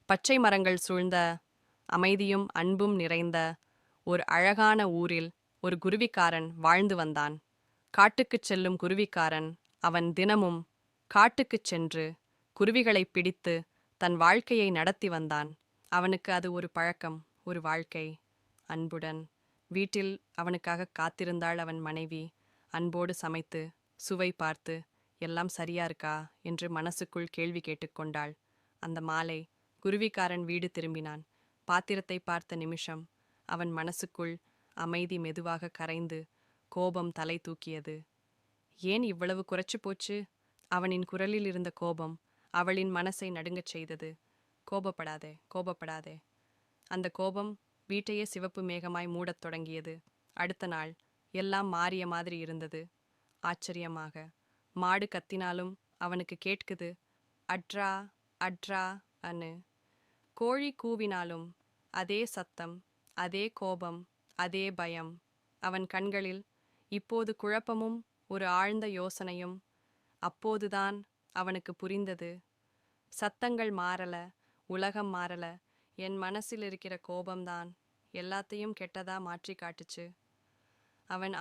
பச்சை மரங்கள் சூழ்ந்த அமைதியும் அன்பும் நிறைந்த ஒரு அழகான ஊரில் ஒரு குருவிக்காரன் வாழ்ந்து வந்தான். காட்டுக்குச் செல்லும் குருவிக்காரன் அவன் தினமும் காட்டுக்குச் சென்று குருவிகளைப் பிடித்து தன் வாழ்க்கையை நடத்தி வந்தான். அவனுக்கு அது ஒரு பழக்கம், ஒரு வாழ்க்கை. அன்புடன் வீட்டில் அவனுக்காக காத்திருந்தாள் அவன் மனைவி. அன்போடு சமைத்து சுவை பார்த்து எல்லாம் சரியா இருக்கா என்று மனசுக்குள் கேள்வி கேட்டுக்கொண்டாள். அந்த மாலை குருவிக்காரன் வீடு திரும்பினான். பாத்திரத்தை பார்த்த நிமிஷம் அவன் மனசுக்குள் அமைதி மெதுவாக கரைந்து கோபம் தலை தூக்கியது. ஏன் இவ்வளவு குறைச்சு போச்சு? அவனின் குரலில் இருந்த கோபம் அவளின் மனசை நடுங்கச் செய்தது. கோபப்படாதே, கோபப்படாதே. அந்த கோபம் வீட்டையே சிவப்பு மேகமாய் மூடத் தொடங்கியது. அடுத்த நாள் எல்லாம் மாறிய மாதிரி இருந்தது. ஆச்சரியமாக மாடு கத்தினாலும் அவனுக்கு கேட்குது, அட்ரா அட்ரா அன்னு. கோழி கூவினாலும் அதே சத்தம், அதே கோபம், அதே பயம். அவன் கண்களில் இப்போது குழப்பமும் ஒரு ஆழ்ந்த யோசனையும். அப்போதுதான் அவனுக்கு புரிந்தது, சத்தங்கள் மாறல, உலகம் மாறல, என் மனசில் இருக்கிற கோபம்தான் எல்லாத்தையும் கெட்டதா மாற்றி காட்டுச்சு. அவன்